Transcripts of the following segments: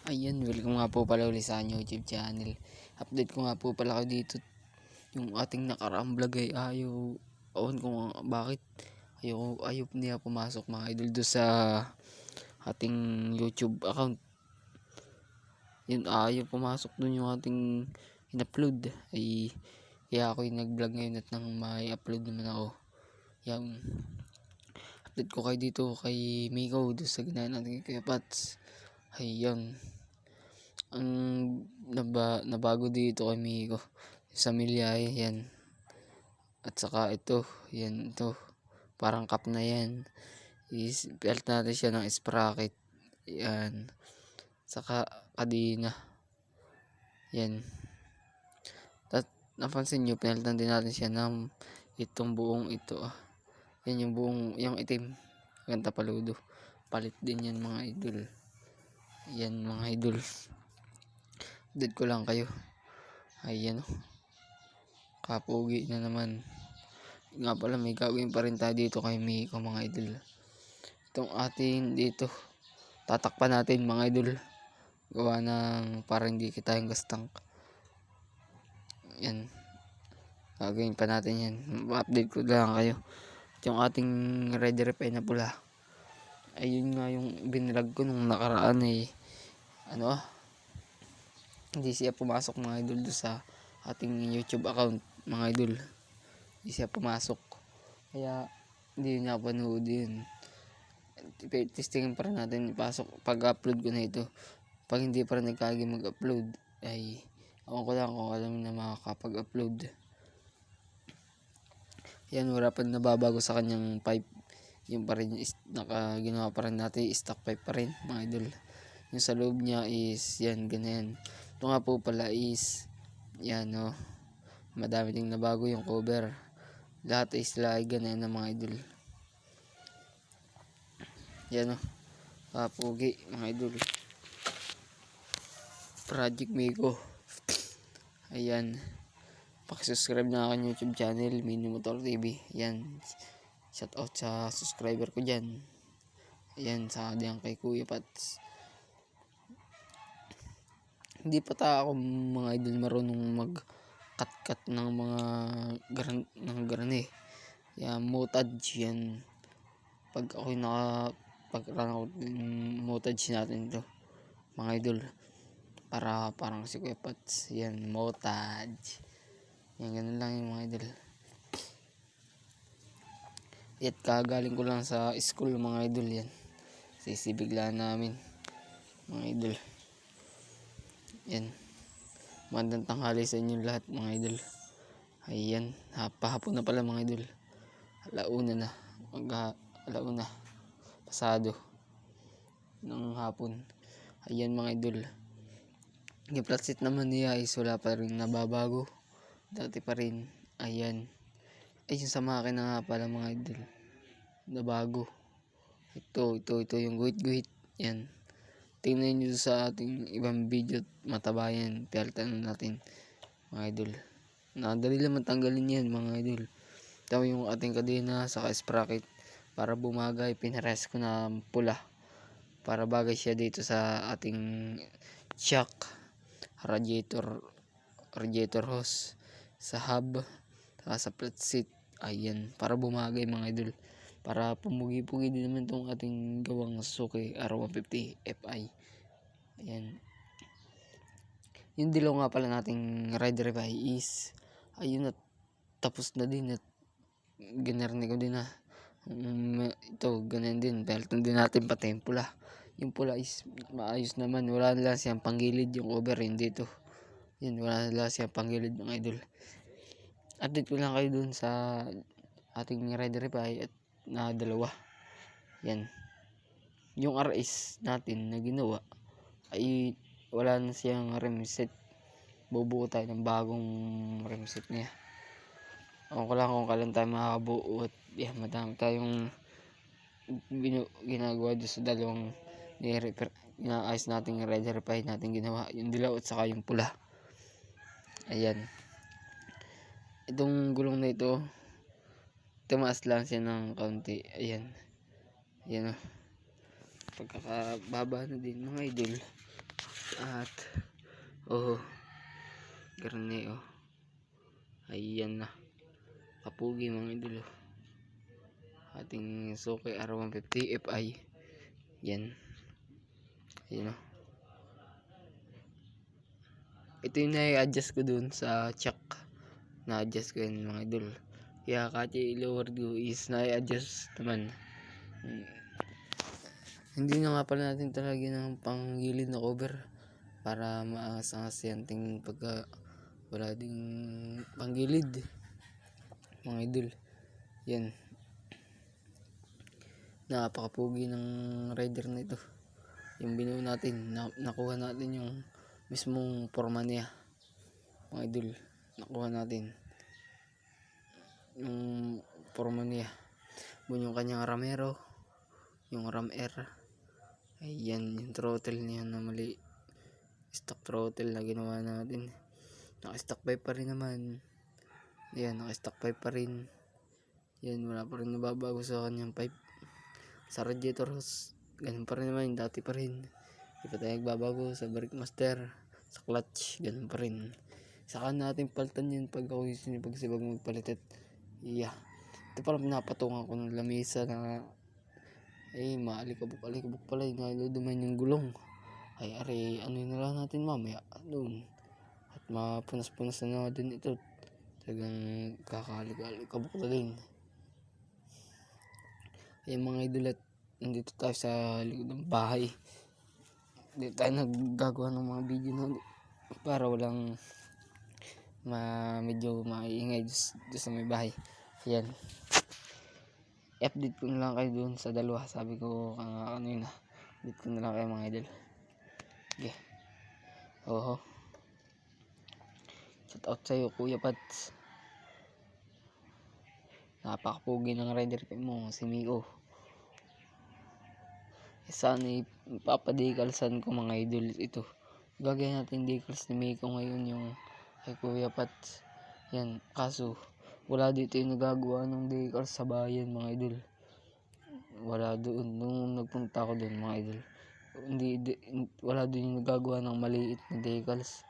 Ayan, welcome nga po pala ulit sa aking YouTube channel. Update ko nga po pala kayo dito. Yung ating nakaraang vlog ay ayaw, awan ko nga bakit. Ayaw niya pumasok mga idol doon sa ating YouTube account. Yun, ayaw pumasok doon yung ating in-upload. Kaya ako yung nag-vlog ngayon at nang may upload naman ako. Yung update ko kayo dito kay Miko doon sa ginawa natin kay Kuya Pats. Ayun. Ang nabago dito kay Miko sa milyahe yan, at saka ito yan, ito parang cup na yan, is belt natin siya ng sprocket yan, saka kadina yan. At napansin nyo, pinalitan din natin siya ng itong buong ito yan, yung buong yung itim ganta paludo, palit din yan mga idol. Yan mga idol, update ko lang kayo. Ayan kapugi na naman. Nga pala, may gagawin pa rin tayo dito kay Miko mga idol. Itong ating dito tatakpan natin mga idol, gawa ng para hindi kita yung gastang. Yan, gagawin pa natin yan, update ko lang kayo. At yung ating red repair na pula, ayun nga yung binrag ko nung nakaraan hindi siya pumasok mga idol doon sa ating YouTube account mga idol. Hindi siya pumasok, kaya hindi niya panood yun. Testingin pa rin natin ipasok pag-upload ko na ito. Pag hindi pa rin nagkagi mag-upload, ay ako ko lang kung alam na makakapag-upload. Yan, wala pa nababago sa kanyang pipe. Yung pa rin ginawa pa rin natin, stock pipe pa rin mga idol. Yung sa loob niya is yan, ganyan. Ito nga po pala is yan madami ding nabago yung cover. Lahat is ay ganyan na mga idol. Yan kapugi mga idol. Project Miko. Ayan, pakisubscribe na aking YouTube channel, Mini Motor TV. Yan, shout out sa subscriber ko dyan. Ayan, sa diyan kay Kuya Pats. Hindi pa ako mga idol marunong mag-cut ng mga garane. Yan, montage yan. Pag ako'y pag-run out din montage natin ito mga idol, para parang si Kuya Pats. Yan, montage. Yan, ganun lang yung mga idol. At kagaling ko lang sa school mga idol yan. Sisibiglaan namin mga idol. Yan, magandang tanghali sa inyo lahat mga idol. Ayan, pahapon na pala mga idol. Alauna na, alauna pasado ng hapon. Ayan mga idol, yung flat seat naman niya is wala pa rin nababago, dati pa rin. Ayan, ay yung sa makina nga pala mga idol, nabago. Ito yung guhit. Yan, tingnan nyo sa ating ibang video, mataba yan, palitan natin mga idol. Nadali lang matanggalin yan mga idol. Ito yung ating kadena sa sprocket, para bumagay, pinares ko na pula para bagay siya dito sa ating shock, radiator hose, sa hub, sa flat seat. Ayan, para bumagay mga idol, para pumugi-pugi din naman itong ating gawang Suzuki R150 Fi. Ayan, yung dilaw nga pala nating rider revive is ayun, at tapos na din, at ginarni ko din ito ganyan din, pelton din natin pati yung pula. Yung pula is maayos naman, wala na siyang panggilid yung cover, hindi ito. Yan, wala na siyang panggilid mga idol. Update ko lang kayo dun sa ating rider revive at na dalawa. Yan, yung RS natin na ginawa ay wala na siyang rim set, bubuo tayo ng bagong rim set niya. Ako lang kung kailan tayo makakabuo, at yan, madami tayong ginagawa doon sa dalawang inaayos nating red repair natin ginawa, yung dilaw at saka yung pula. Ayan, itong gulong na ito, tumaas lang siya ng kaunti. Ayan pagkakababa na din mga idol. At oh, karne oh. Ayan na. Kapugi mga idol oh. Ating Suki R150 Fi. Yan. Ayan oh. Ito yung na-adjust ko dun sa chuck. Na-adjust ko yun mga idol. Kaya kahit i-lower ko is na-adjust naman. Hindi na nga pala natin talaga ng panggilid na cover para maangas-angas yan ting pagka wala ding panggilid mga idol. Yan, napakapugi ng rider na ito. Yung binuo natin, nakuha natin yung mismong forma niya mga idol. Nakuha natin yung forma niya, yung kanyang ramero, yung ram air. Ayan yung throttle niya na mali, stock throttle na ginawa natin. Naka stock pipe pa rin naman. Ayan, naka stock pipe pa rin. Yan, wala pa rin nababago sa kanyang pipe. Sa radiator hose, ganun pa rin naman, dati pa rin. Hindi pa tayo nagbabago sa brake master. Sa clutch, ganun pa rin. Saka natin paltan yun pag ako yung pagsibag magpalitit. Yeah. Ito pala napatungan ko ng lamisa na ay maalikabok pala yung naluduman yung gulong. Ay are, ano yun na lang natin mamaya doon. At mapunas-punas na din ito. Talagang kakaalikabok na din. Ay mga idol, at nandito tayo sa likod ng bahay. Dito tayo naggagawa ng mga video na para walang medyo maiingay doon sa may bahay. Ayan. I-update ko na lang kayo doon sa dalawa. Sabi ko kanina, update ko na lang kayo mga idol. Okay. Oho. Shout out sa'yo Kuya Pats. Napakapugi ng rider mo, si Miko. Sana ipapadecalsan ko mga idol ito. Gagawin natin decals ni Miko ngayon yung kay Kuya Pats. Yan, kaso wala dito yung nagagawa ng decals sa bayan mga idol. Wala doon nung nagpunta ako doon mga idol. Wala doon yung nagagawa ng maliit na decals.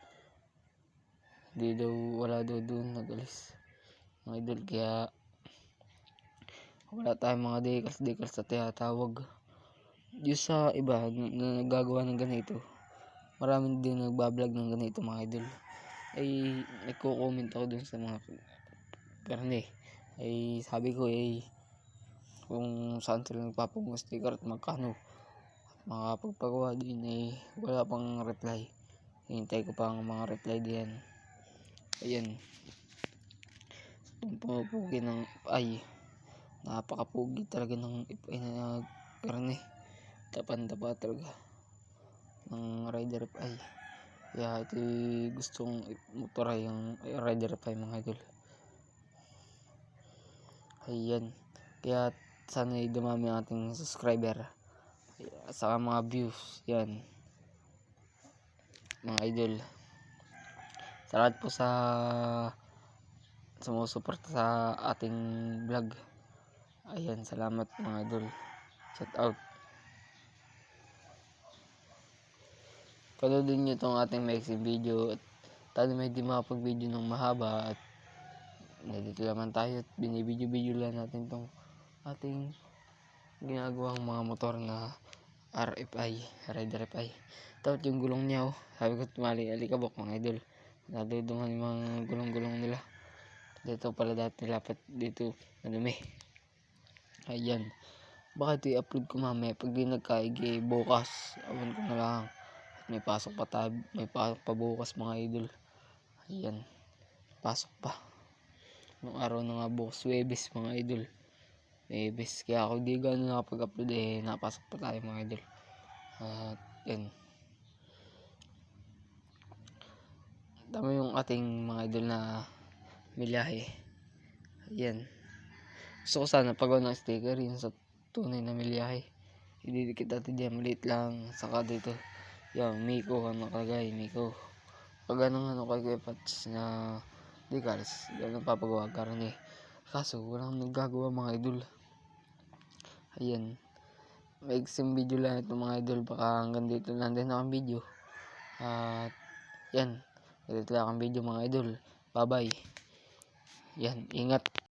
Wala daw doon nagalis mga idol, kaya wala tayong mga decals na tinatawag. Yung sa iba na nagagawa ng ganito, marami din nagbablog ng ganito mga idol. Ay nagko-comment ako dun sa mga karne. Ay sabi ko kung saan sila nagpapagawa sticker at magkano. Makapagpagawa din wala pang reply. Hintay ko pang mga reply diyan. Ayan. Itong pupugi ng ay napakapugi talaga ng ipay na karne. Tapan-tapa talaga ng rider ay. Kaya ito gustong motoray yung rider pa mga idol. Ayan. Kaya sana dumami ang ating subscriber. Saka mga views. Yan. Mga idol. Salamat po sa sumusuporta sa ating vlog. Ayan. Salamat mga idol. Shout out. Panoodin nyo itong ating mixing video. At tayo may di makapag-video ng mahaba. At nandito naman tayo at binibidyo-video lang natin itong ating ginagawang mga motor na RFI, Rider FI. Tapos yung gulong niya sabi ko alikabok mga idol. Nadudungan yung mga gulong-gulong nila. Dito pala dati lapat dito madumi. Ayan. Baka ito i-upload ko mamaya pag di nagkaigi bukas. Awan ko na lang. May pasok pa bukas mga idol. Ayan. Pasok pa. Nung araw na nga bukas, Webes mga idol. Webes. Kaya ako di gano'n nakapag-upload napasok pa tayo mga idol. At yan. Tama yung ating mga idol na milyahe. Ayan. Gusto ko sana pagawa ng sticker yun sa tunay na milyahe. Ididikit natin dyan. Maliit lang. Saka dito. Yan. Miko ang nakalagay. Miko. Pag anong kay Kuya Pats na decals, ganun papagawa karne. Kaso walang nagagawa mga idol. Ayan. May video lang ito mga idol. Baka hanggang dito lang din ang video. At yan, ganito lang ang video mga idol. Bye bye. Yan, ingat.